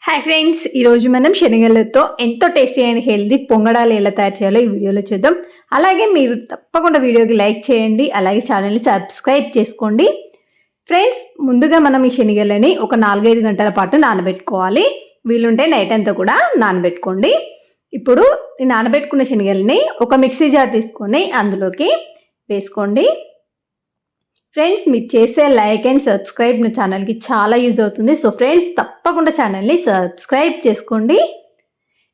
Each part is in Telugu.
హాయ్ ఫ్రెండ్స్, ఈరోజు మనం శనగలతో ఎంతో టేస్టీ అయిన హెల్దీ పొంగడాలు ఎలా తయారు చేయాలో ఈ వీడియోలో చూద్దాం. అలాగే మీరు తప్పకుండా వీడియోకి లైక్ చేయండి, అలాగే ఛానల్ని సబ్స్క్రైబ్ చేసుకోండి. ఫ్రెండ్స్, ముందుగా మనం ఈ శనగలని ఒక 4-5 గంటల పాటు నానబెట్టుకోవాలి. వీలుంటే నైట్ అంతా కూడా నానబెట్టుకోండి. ఇప్పుడు ఈ నానబెట్టుకున్న శనగలని ఒక మిక్సీ జార్ తీసుకొని అందులోకి వేసుకోండి. ఫ్రెండ్స్, మీరు చేసే లైక్ అండ్ సబ్స్క్రైబ్ నా ఛానల్కి చాలా యూజ్ అవుతుంది. సో ఫ్రెండ్స్, తప్పకుండా ఛానల్ని సబ్స్క్రైబ్ చేసుకోండి.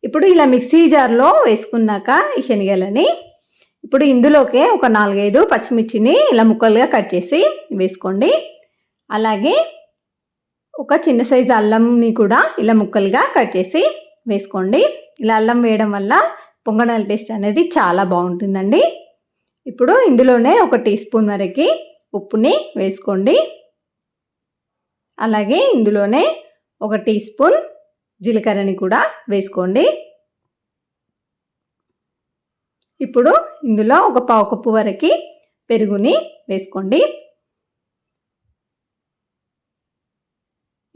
ఇప్పుడు ఇలా మిక్సీ జార్లో వేసుకున్నాక ఈ శనగలని ఇప్పుడు ఇందులోకే ఒక 4-5 పచ్చిమిర్చిని ఇలా ముక్కలుగా కట్ చేసి వేసుకోండి. అలాగే ఒక చిన్న సైజు అల్లంని కూడా ఇలా ముక్కలుగా కట్ చేసి వేసుకోండి. ఇలా అల్లం వేయడం వల్ల పొంగడాల టేస్ట్ అనేది చాలా బాగుంటుందండి. ఇప్పుడు ఇందులోనే ఒక టీ స్పూన్ వరకు ఉప్పుని వేసుకోండి. అలాగే ఇందులోనే ఒక టీ స్పూన్ జీలకర్రని కూడా వేసుకోండి. ఇప్పుడు ఇందులో ఒక పావు కప్పు వరకు పెరుగుని వేసుకోండి.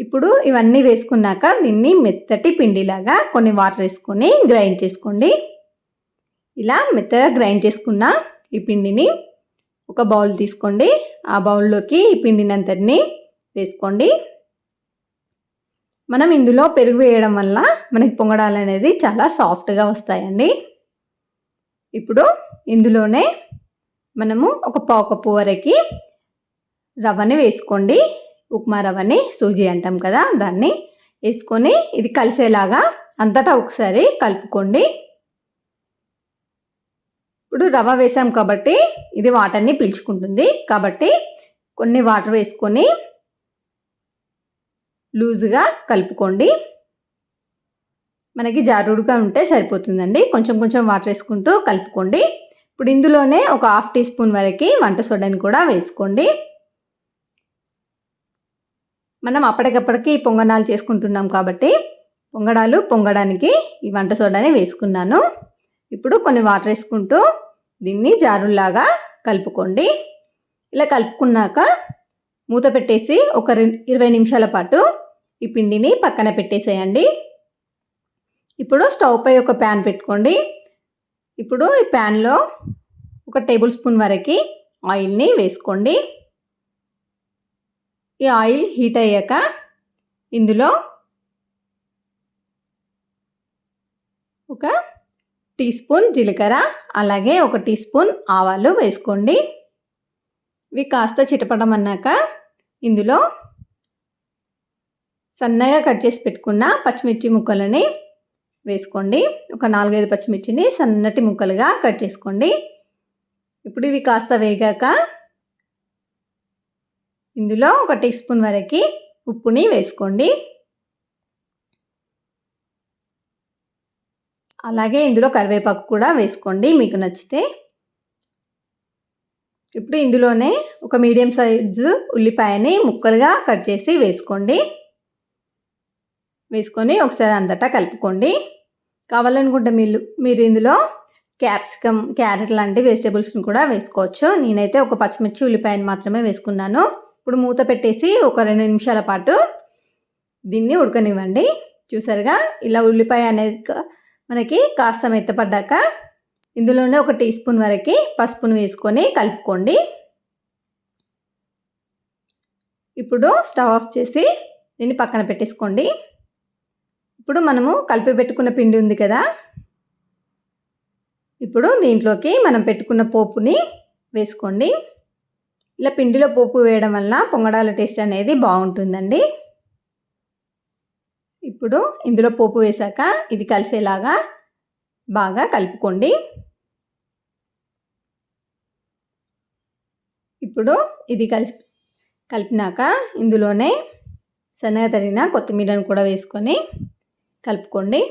ఇప్పుడు ఇవన్నీ వేసుకున్నాక దీన్ని మెత్తటి పిండిలాగా కొన్ని వాటర్ వేసుకొని గ్రైండ్ చేసుకోండి. ఇలా మెత్తగా గ్రైండ్ చేసుకున్న ఈ పిండిని ఒక బౌల్ తీసుకోండి. ఆ బౌల్లోకి ఈ పిండినంతటిని వేసుకోండి. మనం ఇందులో పెరుగు వేయడం వల్ల మనకి పొంగడాలు అనేది చాలా సాఫ్ట్గా వస్తాయండి. ఇప్పుడు ఇందులోనే మనము ఒక పావు కప్పు వరకు రవ్వని వేసుకోండి. ఉప్మా రవ్వని, సూజీ అంటాం కదా, దాన్ని వేసుకొని ఇది కలిసేలాగా అంతటా ఒకసారి కలుపుకోండి. ఇప్పుడు రవ్వ వేసాం కాబట్టి ఇది వాటర్ని పీల్చుకుంటుంది, కాబట్టి కొన్ని వాటర్ వేసుకొని లూజ్గా కలుపుకోండి. మనకి జారుడుగా ఉంటే సరిపోతుందండి. కొంచెం కొంచెం వాటర్ వేసుకుంటూ కలుపుకోండి. ఇప్పుడు ఇందులోనే ఒక హాఫ్ టీ స్పూన్ వరకు వంట సోడాని కూడా వేసుకోండి. మనం అప్పటికప్పటికి పొంగనాలు చేసుకుంటున్నాం కాబట్టి పొంగడాలు పొంగడానికి ఈ వంట సోడాని వేసుకున్నాను. ఇప్పుడు కొన్ని వాటర్ వేసుకుంటూ దీన్ని జారులాగా కలుపుకోండి. ఇలా కలుపుకున్నాక మూత పెట్టేసి ఒక 20 నిమిషాల పాటు ఈ పిండిని పక్కన పెట్టేసేయండి. ఇప్పుడు స్టవ్ పై ఒక ప్యాన్ పెట్టుకోండి. ఇప్పుడు ఈ ప్యాన్లో ఒక టేబుల్ స్పూన్ వరకు ఆయిల్ని వేసుకోండి. ఈ ఆయిల్ హీట్ అయ్యాక ఇందులో ఒక టీ స్పూన్ జీలకర్ర, అలాగే ఒక టీ స్పూన్ ఆవాలు వేసుకోండి. ఇవి కాస్త చిటపటమన్నాక ఇందులో సన్నగా కట్ చేసి పెట్టుకున్న పచ్చిమిర్చి ముక్కలని వేసుకోండి. ఒక 4-5 పచ్చిమిర్చిని సన్నటి ముక్కలుగా కట్ చేసుకోండి. ఇప్పుడు ఇవి కాస్త వేగాక ఇందులో ఒక టీ స్పూన్ వరకు ఉప్పుని వేసుకోండి. అలాగే ఇందులో కరివేపాకు కూడా వేసుకోండి మీకు నచ్చితే. ఇప్పుడు ఇందులోనే ఒక మీడియం సైజు ఉల్లిపాయని ముక్కలుగా కట్ చేసి వేసుకోండి. వేసుకొని ఒకసారి అంతటా కలుపుకోండి. కావాలనుకుంటే మీరు ఇందులో క్యాప్సికమ్, క్యారెట్ లాంటి వెజిటేబుల్స్ని కూడా వేసుకోవచ్చు. నేనైతే ఒక పచ్చిమిర్చి, ఉల్లిపాయని మాత్రమే వేసుకున్నాను. ఇప్పుడు మూత పెట్టేసి ఒక 2 నిమిషాల పాటు దీన్ని ఉడకనివ్వండి. చూసారుగా, ఇలా ఉల్లిపాయ అనేది మనకి కాస్త మెత్తపడ్డాక ఇందులోనే ఒక టీ స్పూన్ వరకు పసుపును వేసుకొని కలుపుకోండి. ఇప్పుడు స్టవ్ ఆఫ్ చేసి దీన్ని పక్కన పెట్టేసుకోండి. ఇప్పుడు మనము కలిపి పెట్టుకున్న పిండి ఉంది కదా, ఇప్పుడు దీంట్లోకి మనం పెట్టుకున్న పోపుని వేసుకోండి. ఇలా పిండిలో పోపు వేయడం వల్ల పొంగడాల టేస్ట్ అనేది బాగుంటుందండి. ఇప్పుడు ఇందులో పోపు వేసాక ఇది కలిసేలాగా బాగా కలుపుకోండి. ఇప్పుడు ఇది కలిపినాక ఇందులోనే సన్నగా తరిగిన కొత్తిమీరను కూడా వేసుకొని కలుపుకోండి.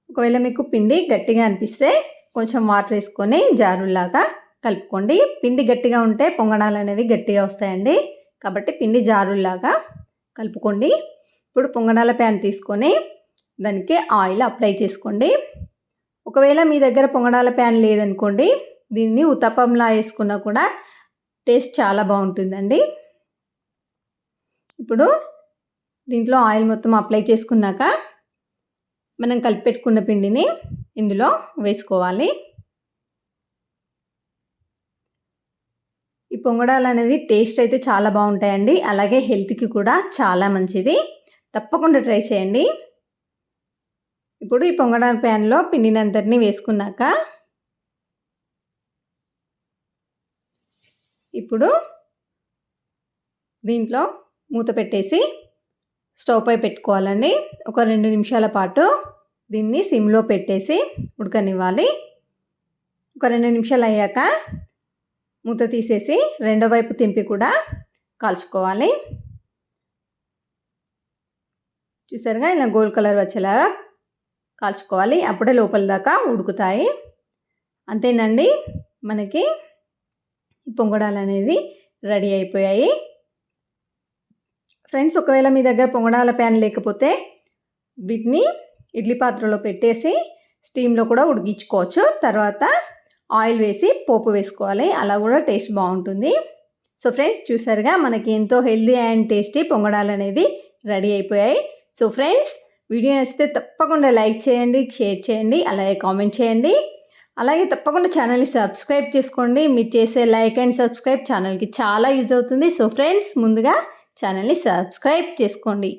ఒకవేళ మీకు పిండి గట్టిగా అనిపిస్తే కొంచెం వాటర్ వేసుకొని జారులాగా కలుపుకోండి. పిండి గట్టిగా ఉంటే పొంగడాలు అనేవి గట్టిగా వస్తాయండి, కాబట్టి పిండి జారులాగా కలుపుకోండి. ఇప్పుడు పొంగడాల ప్యాన్ తీసుకొని దానికి ఆయిల్ అప్లై చేసుకోండి. ఒకవేళ మీ దగ్గర పొంగడాల ప్యాన్ లేదనుకోండి, దీన్ని ఉత్తప్పంలా వేసుకున్నా కూడా టేస్ట్ చాలా బాగుంటుందండి. ఇప్పుడు దీంట్లో ఆయిల్ మొత్తం అప్లై చేసుకున్నాక మనం కలిపి పెట్టుకున్న పిండిని ఇందులో వేసుకోవాలి. ఈ పొంగడాలు అనేది టేస్ట్ అయితే చాలా బాగుంటాయండి. అలాగే హెల్త్కి కూడా చాలా మంచిది. తప్పకుండా ట్రై చేయండి. ఇప్పుడు ఈ పొంగడాల ప్యాన్లో పిండినంతటిని వేసుకున్నాక ఇప్పుడు దీంట్లో మూత పెట్టేసి స్టవ్ పై పెట్టుకోవాలండి. ఒక 2 నిమిషాల పాటు దీన్ని సిమ్లో పెట్టేసి ఉడకనివ్వాలి. ఒక 2 నిమిషాలు అయ్యాక మూత తీసేసి రెండో వైపు తింపి కూడా కాల్చుకోవాలి. చూసారుగా ఇలా గోల్డ్ కలర్ వచ్చేలాగా కాల్చుకోవాలి. అప్పుడే లోపల దాకా ఉడుకుతాయి. అంతేనండి, మనకి పొంగడాలు అనేది రెడీ అయిపోయాయి. ఫ్రెండ్స్, ఒకవేళ మీ దగ్గర పొంగడాల ప్యాన్ లేకపోతే వీటిని ఇడ్లీ పాత్రలో పెట్టేసి స్టీమ్లో కూడా ఉడికించుకోవచ్చు. తర్వాత ఆయిల్ వేసి పోపు వేసుకోవాలి. అలా కూడా టేస్ట్ బాగుంటుంది. సో ఫ్రెండ్స్, చూసారుగా మనకి ఎంతో హెల్దీ అండ్ టేస్టీ పొంగడాలు అనేది రెడీ అయిపోయాయి. సో ఫ్రెండ్స్, వీడియో నచ్చితే తప్పకుండా లైక్ చేయండి, షేర్ చేయండి, అలాగే కామెంట్ చేయండి. అలాగే తప్పకుండా ఛానల్ని సబ్స్క్రైబ్ చేసుకోండి. మీరు చేసే లైక్ అండ్ సబ్స్క్రైబ్ ఛానల్కి చాలా యూజ్ అవుతుంది. సో ఫ్రెండ్స్, ముందుగా ఛానల్ని సబ్స్క్రైబ్ చేసుకోండి.